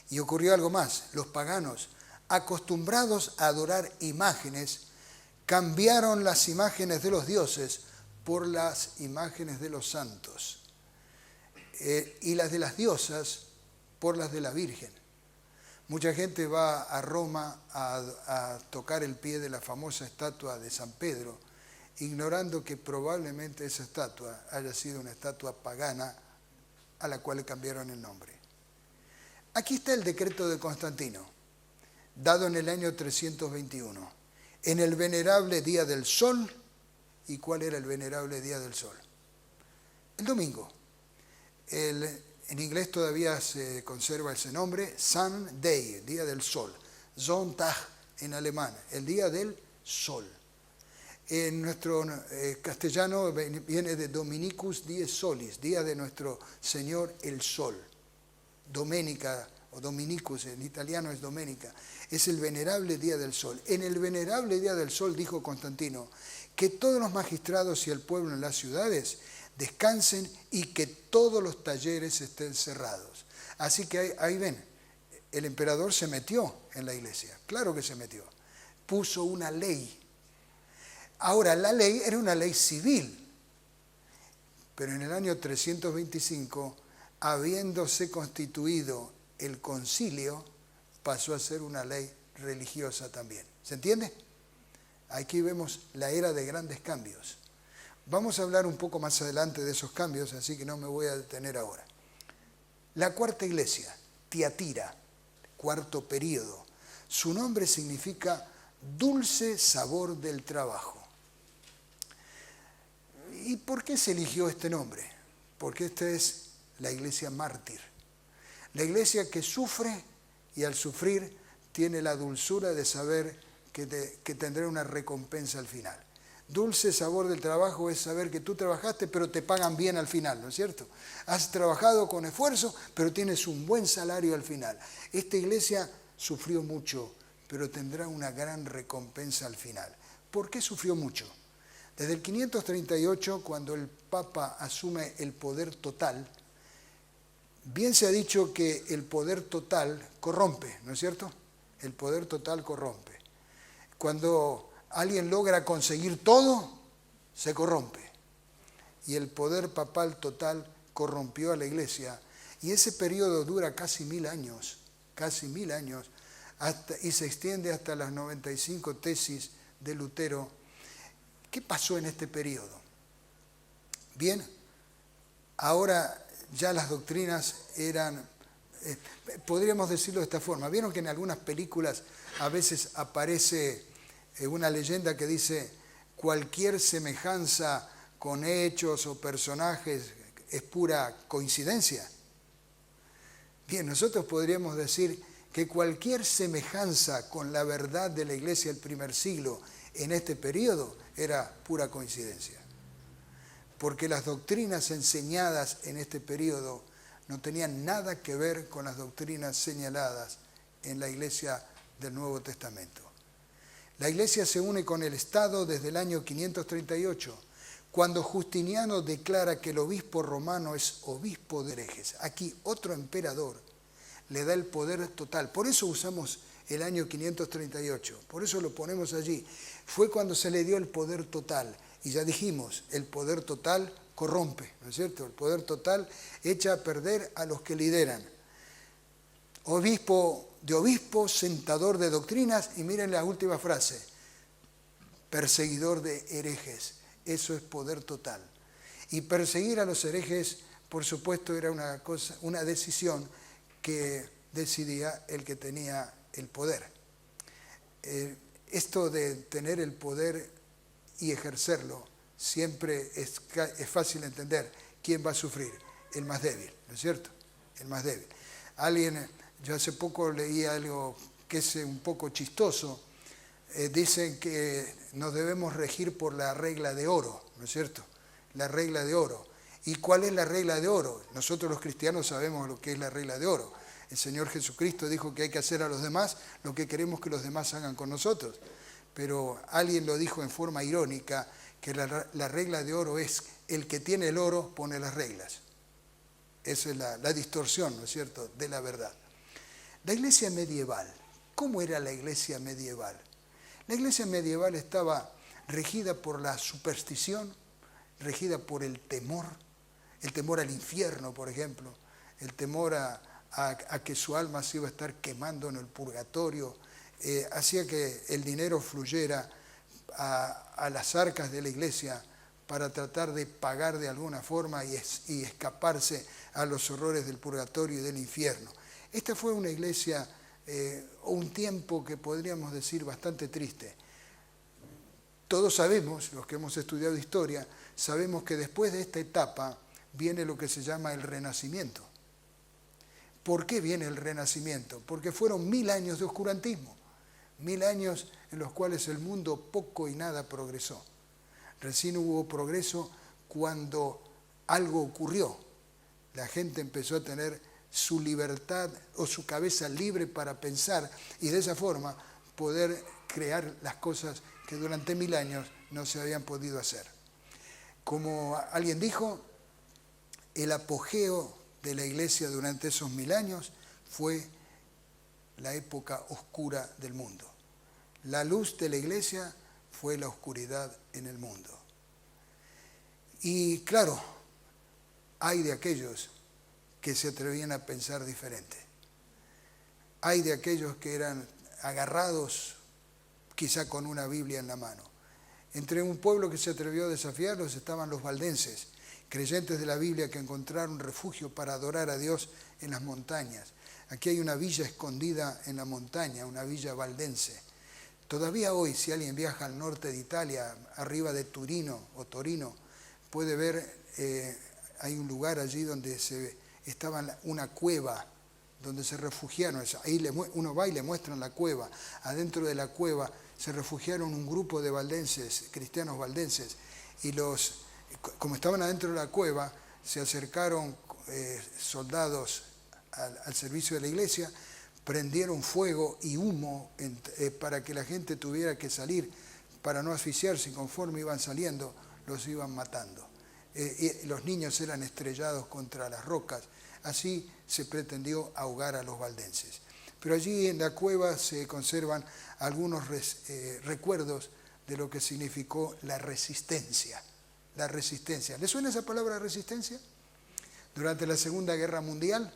Y ocurrió algo más: los paganos, acostumbrados a adorar imágenes, cambiaron las imágenes de los dioses por las imágenes de los santos, y las de las diosas por las de la Virgen. Mucha gente va a Roma a tocar el pie de la famosa estatua de San Pedro, ignorando que probablemente esa estatua haya sido una estatua pagana a la cual le cambiaron el nombre. Aquí está el decreto de Constantino, dado en el año 321, en el venerable día del sol. ¿Y cuál era el venerable día del sol? El domingo. En inglés todavía se conserva ese nombre, Sunday, día del sol. Sonntag en alemán, el día del sol. En nuestro castellano viene de Dominicus dies solis, día de nuestro Señor el Sol. Domenica o Dominicus, en italiano es Domenica, es el venerable día del sol. En el venerable día del sol, dijo Constantino, que todos los magistrados y el pueblo en las ciudades descansen y que todos los talleres estén cerrados. Así que ahí ven, el emperador se metió en la iglesia, claro que se metió, puso una ley. Ahora, la ley era una ley civil, pero en el año 325, habiéndose constituido el concilio, pasó a ser una ley religiosa también. ¿Se entiende? Aquí vemos la era de grandes cambios. Vamos a hablar un poco más adelante de esos cambios, así que no me voy a detener ahora. La cuarta iglesia, Tiatira, cuarto período. Su nombre significa dulce sabor del trabajo. ¿Y por qué se eligió este nombre? Porque esta es la iglesia mártir. La iglesia que sufre y al sufrir tiene la dulzura de saber que tendrá una recompensa al final. Dulce sabor del trabajo es saber que tú trabajaste, pero te pagan bien al final, ¿no es cierto? Has trabajado con esfuerzo, pero tienes un buen salario al final. Esta iglesia sufrió mucho, pero tendrá una gran recompensa al final. ¿Por qué sufrió mucho? Desde el 538, cuando el Papa asume el poder total, bien se ha dicho que el poder total corrompe, ¿no es cierto? El poder total corrompe. Cuando alguien logra conseguir todo, se corrompe. Y el poder papal total corrompió a la iglesia. Y ese periodo dura casi 1000 años, y se extiende hasta las 95 tesis de Lutero. ¿Qué pasó en este periodo? Bien, ahora ya las doctrinas eran, podríamos decirlo de esta forma. ¿Vieron que en algunas películas a veces aparece una leyenda que dice cualquier semejanza con hechos o personajes es pura coincidencia? Bien, nosotros podríamos decir que cualquier semejanza con la verdad de la iglesia del primer siglo en este periodo era pura coincidencia. Porque las doctrinas enseñadas en este periodo no tenían nada que ver con las doctrinas señaladas en la iglesia del Nuevo Testamento. La iglesia se une con el Estado desde el año 538, cuando Justiniano declara que el obispo romano es obispo de herejes. Aquí otro emperador le da el poder total. Por eso usamos el año 538, por eso lo ponemos allí. Fue cuando se le dio el poder total. Y ya dijimos, el poder total corrompe, ¿no es cierto? El poder total echa a perder a los que lideran. Obispo de obispos, sentador de doctrinas, y miren la última frase, perseguidor de herejes. Eso es poder total. Y perseguir a los herejes, por supuesto, era una decisión que decidía el que tenía el poder. Esto de tener el poder y ejercerlo, siempre es fácil entender quién va a sufrir, el más débil, ¿no es cierto? El más débil. Yo hace poco leí algo que es un poco chistoso, dicen que nos debemos regir por la regla de oro, ¿no es cierto? La regla de oro. ¿Y cuál es la regla de oro? Nosotros los cristianos sabemos lo que es la regla de oro. El Señor Jesucristo dijo que hay que hacer a los demás lo que queremos que los demás hagan con nosotros. Pero alguien lo dijo en forma irónica, que la regla de oro es el que tiene el oro pone las reglas. Esa es la distorsión, ¿no es cierto?, de la verdad. La iglesia medieval, ¿cómo era la iglesia medieval? La iglesia medieval estaba regida por la superstición, regida por el temor al infierno, por ejemplo, el temor a que su alma se iba a estar quemando en el purgatorio, hacía que el dinero fluyera a las arcas de la iglesia para tratar de pagar de alguna forma y escaparse a los horrores del purgatorio y del infierno. Esta fue una iglesia, un tiempo que podríamos decir bastante triste. Todos sabemos, los que hemos estudiado historia, sabemos que después de esta etapa viene lo que se llama el Renacimiento. ¿Por qué viene el Renacimiento? Porque fueron 1000 años de oscurantismo, 1000 años en los cuales el mundo poco y nada progresó. Recién hubo progreso cuando algo ocurrió. La gente empezó a tener su libertad o su cabeza libre para pensar y de esa forma poder crear las cosas que durante 1000 años no se habían podido hacer. Como alguien dijo, el apogeo de la iglesia durante esos 1000 años fue la época oscura del mundo. La luz de la iglesia fue la oscuridad en el mundo. Y claro, hay de aquellos que se atrevían a pensar diferente. Hay de aquellos que eran agarrados quizá con una Biblia en la mano. Entre un pueblo que se atrevió a desafiarlos estaban los valdenses, creyentes de la Biblia que encontraron refugio para adorar a Dios en las montañas. Aquí hay una villa escondida en la montaña, una villa valdense. Todavía hoy, si alguien viaja al norte de Italia, arriba de Turino o Torino, puede ver, hay un lugar allí donde estaba una cueva, donde se refugiaron. Ahí uno va y le muestran la cueva. Adentro de la cueva se refugiaron un grupo de valdenses, cristianos valdenses, y como estaban adentro de la cueva, se acercaron soldados al servicio de la iglesia, prendieron fuego y humo para que la gente tuviera que salir, para no asfixiarse, y conforme iban saliendo, los iban matando. Los niños eran estrellados contra las rocas. Así se pretendió ahogar a los valdenses. Pero allí en la cueva se conservan algunos recuerdos de lo que significó la resistencia. La resistencia. ¿Le suena esa palabra resistencia? Durante la Segunda Guerra Mundial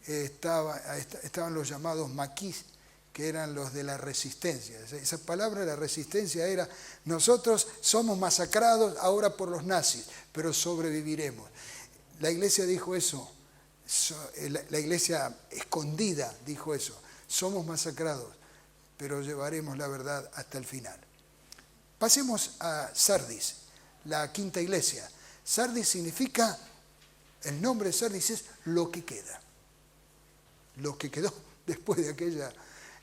estaban los llamados maquis, que eran los de la resistencia. Esa palabra de la resistencia era: nosotros somos masacrados ahora por los nazis, pero sobreviviremos. La iglesia dijo eso, la iglesia escondida dijo eso: somos masacrados, pero llevaremos la verdad hasta el final. Pasemos a Sardis, la quinta iglesia. Sardis significa, el nombre de Sardis es lo que queda. Lo que quedó después de aquella,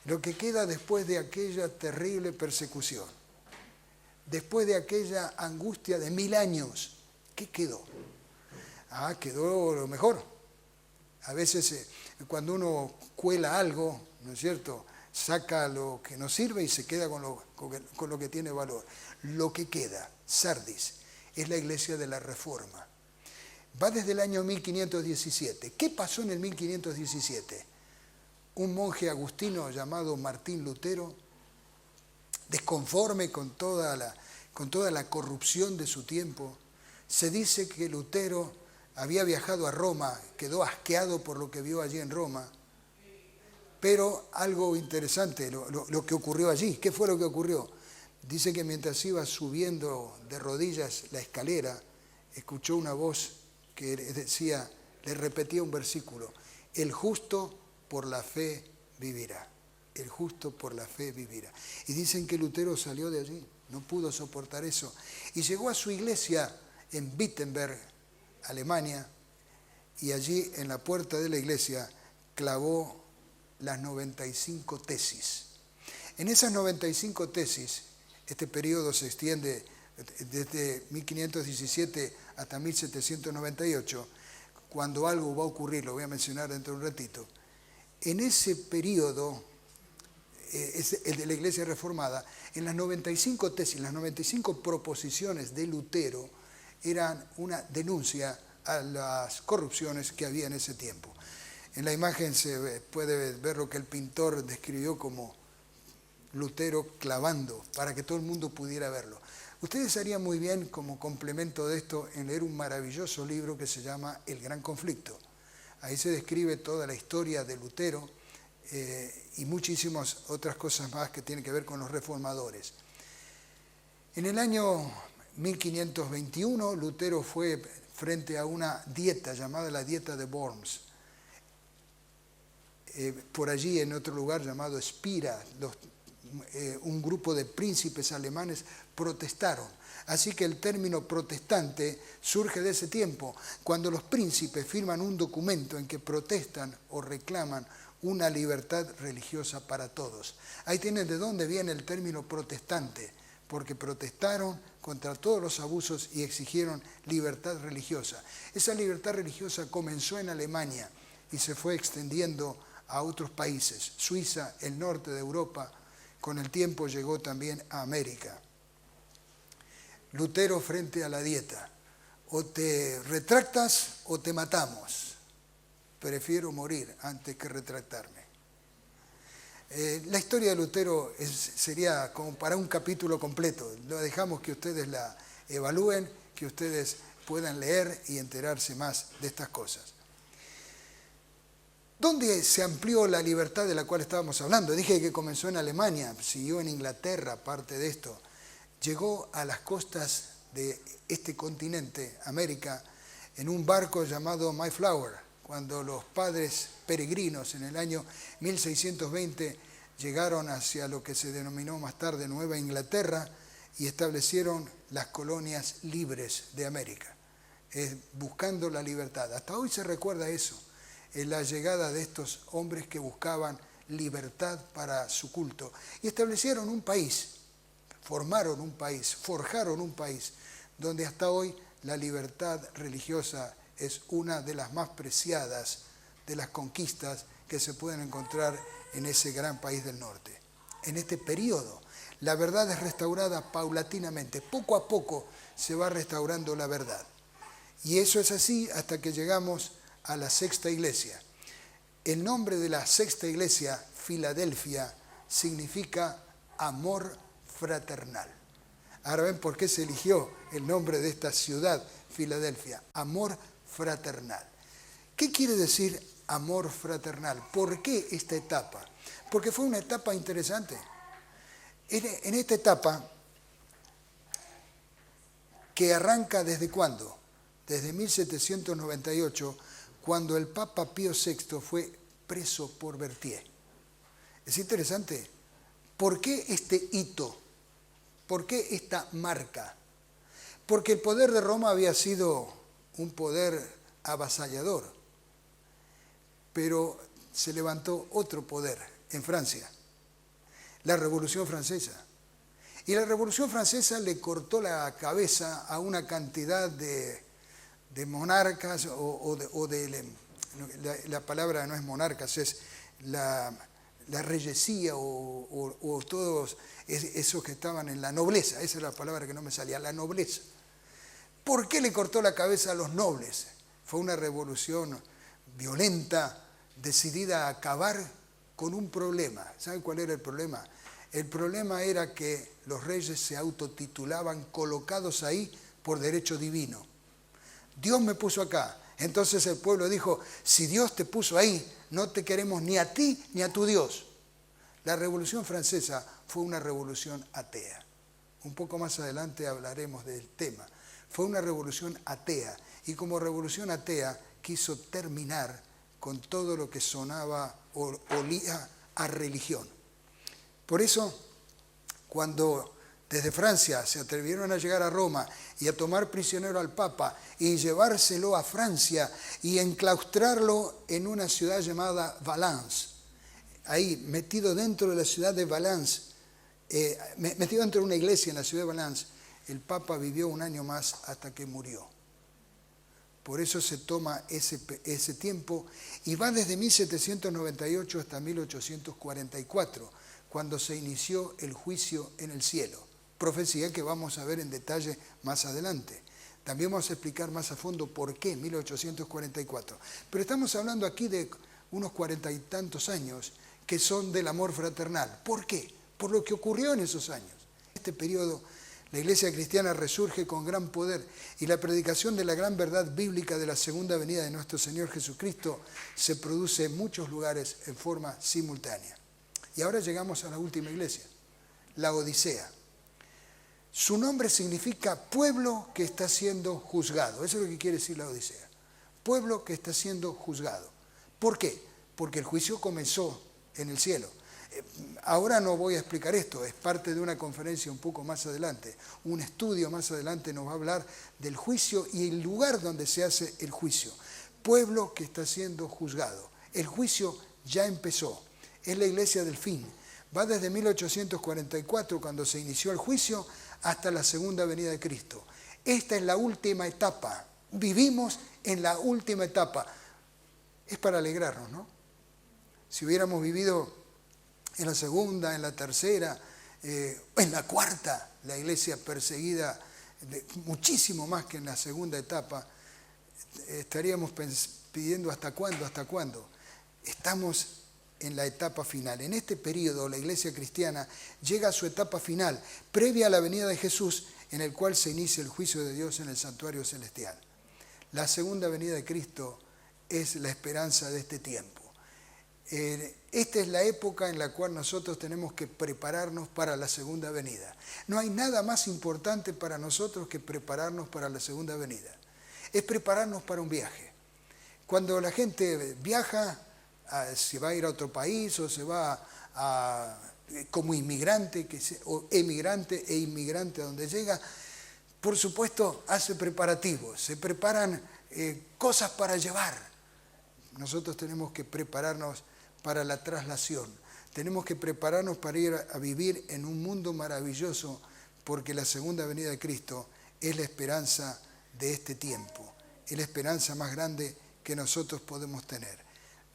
lo que queda después de aquella terrible persecución. Después de aquella angustia de 1000 años, ¿qué quedó? Quedó lo mejor. A veces cuando uno cuela algo, ¿no es cierto?, saca lo que no sirve y se queda con lo que tiene valor. Lo que queda, Sardis, es la iglesia de la Reforma. Va desde el año 1517. ¿Qué pasó en el 1517? Un monje agustino llamado Martín Lutero, desconforme con toda la corrupción de su tiempo, se dice que Lutero había viajado a Roma, quedó asqueado por lo que vio allí en Roma, pero algo interesante, lo que ocurrió allí. ¿Qué fue lo que ocurrió? Dice que mientras iba subiendo de rodillas la escalera, escuchó una voz que decía, le repetía un versículo: el justo por la fe vivirá. El justo por la fe vivirá. Y dicen que Lutero salió de allí, no pudo soportar eso, y llegó a su iglesia en Wittenberg, Alemania, y allí en la puerta de la iglesia clavó las 95 tesis. En esas 95 tesis, este periodo se extiende desde 1517 hasta 1798, cuando algo va a ocurrir, lo voy a mencionar dentro de un ratito. En ese periodo, el de la Iglesia Reformada, en las 95 tesis, las 95 proposiciones de Lutero eran una denuncia a las corrupciones que había en ese tiempo. En la imagen se puede ver lo que el pintor describió como Lutero clavando, para que todo el mundo pudiera verlo. Ustedes harían muy bien, como complemento de esto, en leer un maravilloso libro que se llama El Gran Conflicto. Ahí se describe toda la historia de Lutero y muchísimas otras cosas más que tienen que ver con los reformadores. En el año 1521, Lutero fue frente a una dieta llamada la dieta de Worms. Por allí, en otro lugar llamado Spira, un grupo de príncipes alemanes protestaron. Así que el término protestante surge de ese tiempo, cuando los príncipes firman un documento en que protestan o reclaman una libertad religiosa para todos. Ahí tienen de dónde viene el término protestante, porque protestaron contra todos los abusos y exigieron libertad religiosa. Esa libertad religiosa comenzó en Alemania y se fue extendiendo a otros países. Suiza, el norte de Europa, con el tiempo llegó también a América. Lutero frente a la dieta: o te retractas o te matamos. Prefiero morir antes que retractarme. La historia de Lutero sería como para un capítulo completo. Lo dejamos que ustedes la evalúen, que ustedes puedan leer y enterarse más de estas cosas. ¿Dónde se amplió la libertad de la cual estábamos hablando? Dije que comenzó en Alemania, siguió en Inglaterra, parte de esto. Llegó a las costas de este continente, América, en un barco llamado Mayflower, cuando los padres peregrinos en el año 1620 llegaron hacia lo que se denominó más tarde Nueva Inglaterra y establecieron las colonias libres de América, buscando la libertad. Hasta hoy se recuerda eso, la llegada de estos hombres que buscaban libertad para su culto y establecieron un país. Formaron un país, forjaron un país, donde hasta hoy la libertad religiosa es una de las más preciadas de las conquistas que se pueden encontrar en ese gran país del norte. En este periodo, la verdad es restaurada paulatinamente, poco a poco se va restaurando la verdad. Y eso es así hasta que llegamos a la sexta iglesia. El nombre de la sexta iglesia, Filadelfia, significa amor fraternal. Ahora ven por qué se eligió el nombre de esta ciudad, Filadelfia, amor fraternal. ¿Qué quiere decir amor fraternal? ¿Por qué esta etapa? Porque fue una etapa interesante. En esta etapa, que arranca ¿desde cuándo? Desde 1798, cuando el Papa Pío VI fue preso por Berthier. Es interesante. ¿Por qué este hito? ¿Por qué esta marca? Porque el poder de Roma había sido un poder avasallador, pero se levantó otro poder en Francia, la Revolución Francesa. Y la Revolución Francesa le cortó la cabeza a una cantidad de monarcas, la palabra no es monarcas, es la reyesía o todos esos que estaban en la nobleza. Esa es la palabra que no me salía, la nobleza. ¿Por qué le cortó la cabeza a los nobles? Fue una revolución violenta, decidida a acabar con un problema. ¿Saben cuál era el problema? El problema era que los reyes se autotitulaban colocados ahí por derecho divino. Dios me puso acá. Entonces el pueblo dijo: si Dios te puso ahí, no te queremos ni a ti ni a tu Dios. La Revolución Francesa fue una revolución atea. Un poco más adelante hablaremos del tema. Fue una revolución atea y como revolución atea quiso terminar con todo lo que sonaba o olía a religión. Por eso, cuando desde Francia se atrevieron a llegar a Roma y a tomar prisionero al Papa y llevárselo a Francia y enclaustrarlo en una ciudad llamada Valence, ahí metido dentro de la ciudad de Valence, metido dentro de una iglesia en la ciudad de Valence, el Papa vivió un año más hasta que murió. Por eso se toma ese tiempo y va desde 1798 hasta 1844, cuando se inició el juicio en el cielo. Profecía que vamos a ver en detalle más adelante. También vamos a explicar más a fondo por qué 1844. Pero estamos hablando aquí de unos 40 y tantos años que son del amor fraternal. ¿Por qué? Por lo que ocurrió en esos años. En este periodo, la Iglesia cristiana resurge con gran poder y la predicación de la gran verdad bíblica de la segunda venida de nuestro Señor Jesucristo se produce en muchos lugares en forma simultánea. Y ahora llegamos a la última iglesia, la Odisea. Su nombre significa pueblo que está siendo juzgado. Eso es lo que quiere decir la Odisea. Pueblo que está siendo juzgado. ¿Por qué? Porque el juicio comenzó en el cielo. Ahora no voy a explicar esto, es parte de una conferencia un poco más adelante. Un estudio más adelante nos va a hablar del juicio y el lugar donde se hace el juicio. Pueblo que está siendo juzgado. El juicio ya empezó. Es la iglesia del fin. Va desde 1844, cuando se inició el juicio, hasta la segunda venida de Cristo. Esta es la última etapa. Vivimos en la última etapa. Es para alegrarnos, ¿no? Si hubiéramos vivido en la segunda, en la tercera, en la cuarta, la iglesia perseguida muchísimo más que en la segunda etapa, estaríamos pidiendo ¿hasta cuándo? ¿Hasta cuándo? Estamos en la etapa final. En este periodo la iglesia cristiana llega a su etapa final, previa a la venida de Jesús, en el cual se inicia el juicio de Dios en el santuario celestial. La segunda venida de Cristo es la esperanza de este tiempo. Esta es la época en la cual nosotros tenemos que prepararnos para la segunda venida. No hay nada más importante para nosotros que prepararnos para la segunda venida. Es prepararnos para un viaje. Cuando la gente viaja, se va a ir a otro país o se va como inmigrante o emigrante e inmigrante a donde llega, por supuesto hace preparativos, se preparan cosas para llevar. Nosotros tenemos que prepararnos para la traslación. Tenemos que prepararnos para ir a vivir en un mundo maravilloso, porque la segunda venida de Cristo es la esperanza de este tiempo, es la esperanza más grande que nosotros podemos tener.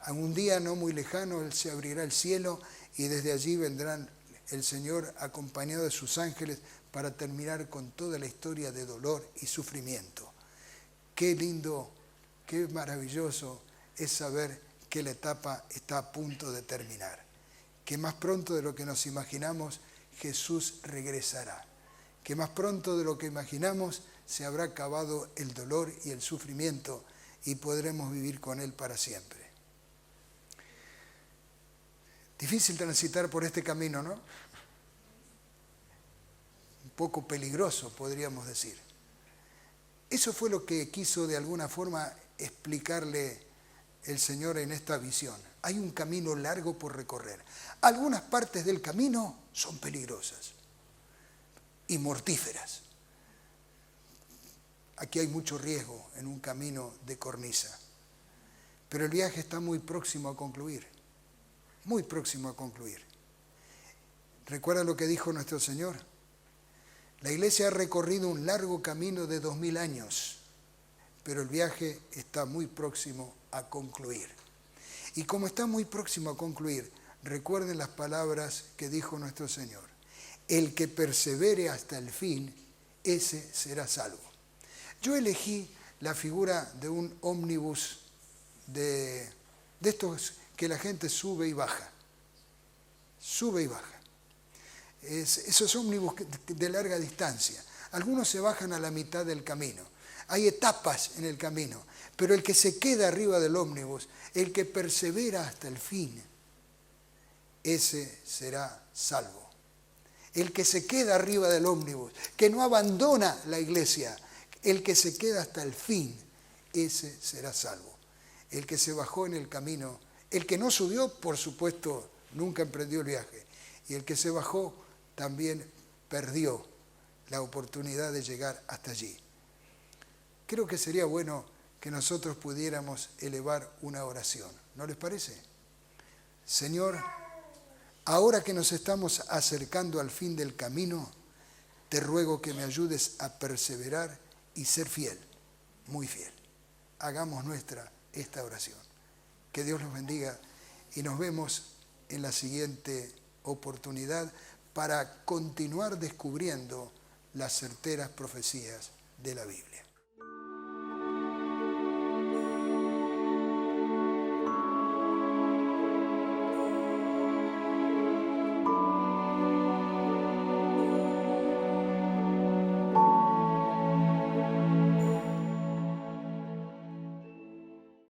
A un día no muy lejano se abrirá el cielo y desde allí vendrán el Señor acompañado de sus ángeles para terminar con toda la historia de dolor y sufrimiento. Qué lindo, qué maravilloso es saber que la etapa está a punto de terminar, que más pronto de lo que nos imaginamos Jesús regresará, que más pronto de lo que imaginamos se habrá acabado el dolor y el sufrimiento y podremos vivir con Él para siempre. Difícil transitar por este camino, ¿no? Un poco peligroso, podríamos decir. Eso fue lo que quiso de alguna forma explicarle el Señor en esta visión. Hay un camino largo por recorrer. Algunas partes del camino son peligrosas y mortíferas. Aquí hay mucho riesgo en un camino de cornisa. Pero el viaje está muy próximo a concluir. Muy próximo a concluir. ¿Recuerda lo que dijo nuestro Señor? La iglesia ha recorrido un largo camino de 2000 años, pero el viaje está muy próximo a concluir. Y como está muy próximo a concluir, recuerden las palabras que dijo nuestro Señor. El que persevere hasta el fin, ese será salvo. Yo elegí la figura de un ómnibus de estos que la gente sube y baja. Sube y baja. Esos ómnibus de larga distancia. Algunos se bajan a la mitad del camino. Hay etapas en el camino, pero el que se queda arriba del ómnibus, el que persevera hasta el fin, ese será salvo. El que se queda arriba del ómnibus, que no abandona la iglesia, el que se queda hasta el fin, ese será salvo. El que se bajó en el camino, el que no subió, por supuesto, nunca emprendió el viaje. Y el que se bajó también perdió la oportunidad de llegar hasta allí. Creo que sería bueno que nosotros pudiéramos elevar una oración. ¿No les parece? Señor, ahora que nos estamos acercando al fin del camino, te ruego que me ayudes a perseverar y ser fiel, muy fiel. Hagamos nuestra esta oración. Que Dios los bendiga y nos vemos en la siguiente oportunidad para continuar descubriendo las certeras profecías de la Biblia.